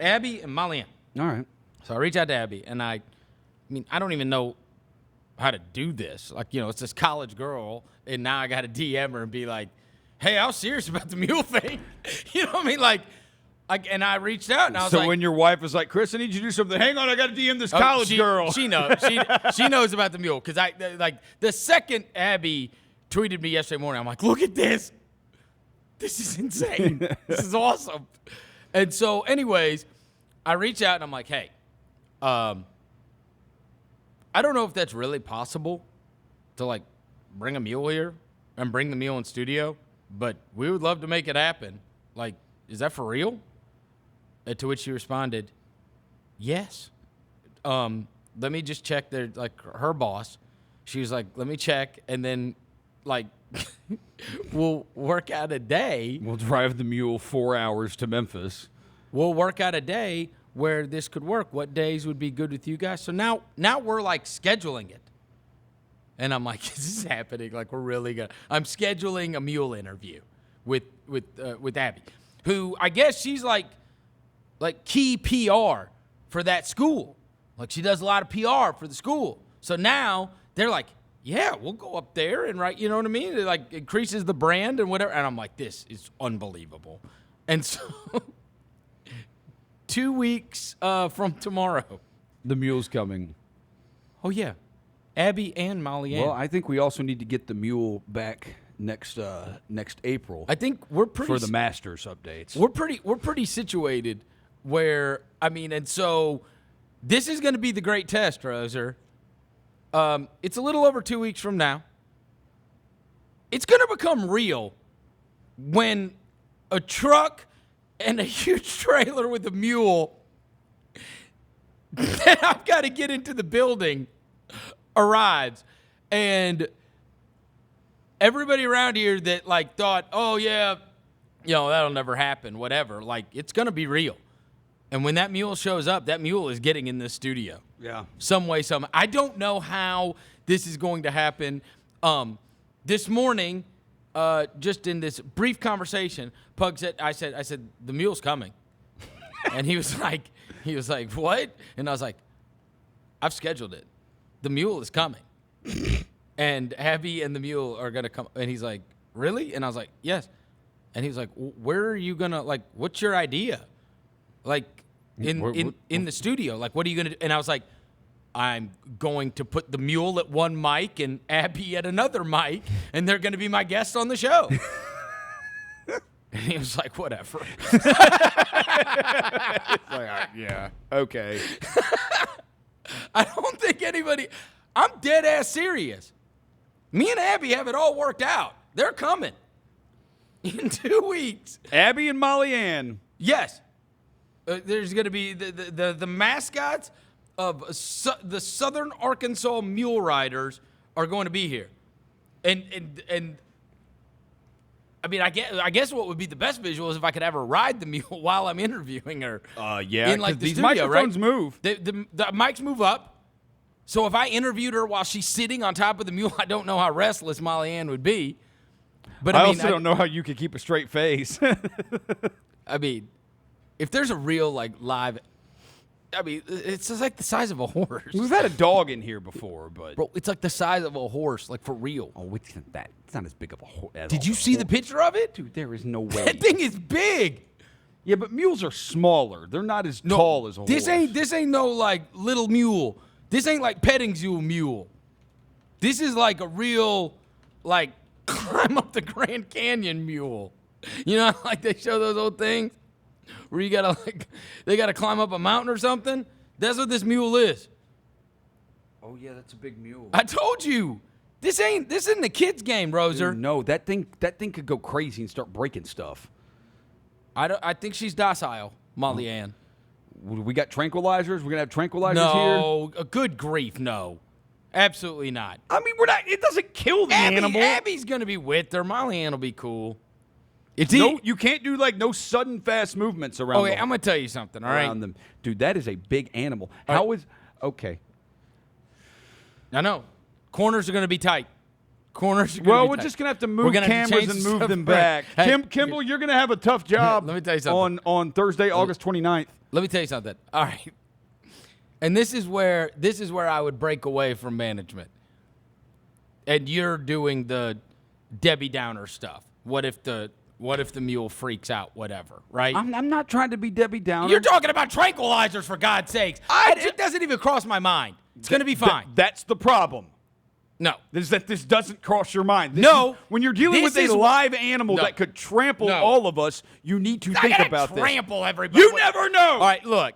Abby and Molly Ann. All right. So I reach out to Abby, and I mean, I don't even know how to do this. Like, it's this college girl, and now I got to DM her and be like, hey, I was serious about the mule thing. You know what I mean? And I reached out, and I was so when your wife was like, Chris, I need you to do something. Hang on, I got to DM this college girl. She knows. She knows about the mule. Because the second Abby tweeted me yesterday morning, I'm like, look at this. This is insane. This is awesome. And so, anyways, I reach out, and I'm like, hey, I don't know if that's really possible to, bring a mule here and bring the mule in studio, but we would love to make it happen. Is that for real? To which she responded, yes. Let me just check her boss. She was like, let me check, and then, we'll work out a day. We'll drive the mule 4 hours to Memphis. We'll work out a day where this could work. What days would be good with you guys? So now we're, scheduling it. And I'm like, is this happening? We're really going to. I'm scheduling a mule interview with Abby, who I guess she's like key PR for that school. She does a lot of PR for the school. So now they're like, yeah, we'll go up there and you know what I mean? It increases the brand and whatever. And I'm like, this is unbelievable. And so 2 weeks from tomorrow, the mule's coming. Oh yeah, Abby and Molly Ann. Well, I think we also need to get the mule back next April. I think we're pretty for the Masters updates. We're pretty situated where and so this is going to be the great test, Roser. It's a little over 2 weeks from now. It's going to become real when a truck and a huge trailer with a mule that I've got to get into the building arrives, and everybody around here that thought, oh yeah, that'll never happen, whatever. It's gonna be real, and when that mule shows up, that mule is getting in this studio. Yeah, some way, some. I don't know how this is going to happen. This morning, just in this brief conversation, Pug said, I said, the mule's coming, and he was like, what? And I was like, I've scheduled it. The mule is coming. And Abby and the mule are going to come. And he's like, really? And I was like, yes. And he was like, where are you going to, what's your idea? In the studio. What are you going to do? And I was like, I'm going to put the mule at one mic and Abby at another mic, and they're going to be my guests on the show. And he was like, whatever. Yeah, okay. I don't think anybody. I'm dead ass serious. Me and Abby have it all worked out. They're coming in 2 weeks. Abby and Molly Ann. Yes. There's going to be the mascots of the Southern Arkansas Muleriders are going to be here, and I guess what would be the best visual is if I could have her ride the mule while I'm interviewing her. Yeah, in the these studio, microphones right? move. The mics move up. So if I interviewed her while she's sitting on top of the mule, I don't know how restless Molly Ann would be. But I also don't know how you could keep a straight face. If there's a real live, it's just the size of a horse. We've had a dog in here before, but Bro, it's the size of a horse, for real. oh, it's not that. It's not as big of a horse. Did you see the picture of it? Dude, there is no way. That thing is big. Yeah, but mules are smaller. They're not as tall as a horse. This ain't no little mule. This ain't petting zoo mule. This is a real climb up the Grand Canyon mule. You know, they show those old things where you gotta they gotta climb up a mountain or something. That's what this mule is. Oh yeah, that's a big mule. I told you. This isn't a kid's game, Roser. Dude, no, that thing could go crazy and start breaking stuff. I think she's docile, Molly Ann. We got tranquilizers. We're gonna have tranquilizers here. No, good grief, no, absolutely not. We're not. It doesn't kill the animal. Abby's gonna be with her. Molly Ann will be cool. You can't do no sudden fast movements around. Okay, I'm gonna tell you something. All right, them, dude. That is a big animal. Okay? I know. Corners are gonna be tight. Corners are gonna Well, be we're tight. just gonna have to We're move gonna have to cameras change and some move stuff them around. back. Hey, Kimball, you're gonna have a tough job. Let me tell you something. On Thursday, August 29th. Let me tell you something. All right. And this is where I would break away from management. And you're doing the Debbie Downer stuff. What if the mule freaks out? Whatever, right? I'm not trying to be Debbie Downer. You're talking about tranquilizers, for God's sakes. It doesn't even cross my mind. It's going to be fine. That's the problem. No. Is that this doesn't cross your mind. When you're dealing with a live animal that could trample all of us, you need to think about this. Trample everybody. You never know. All right, look.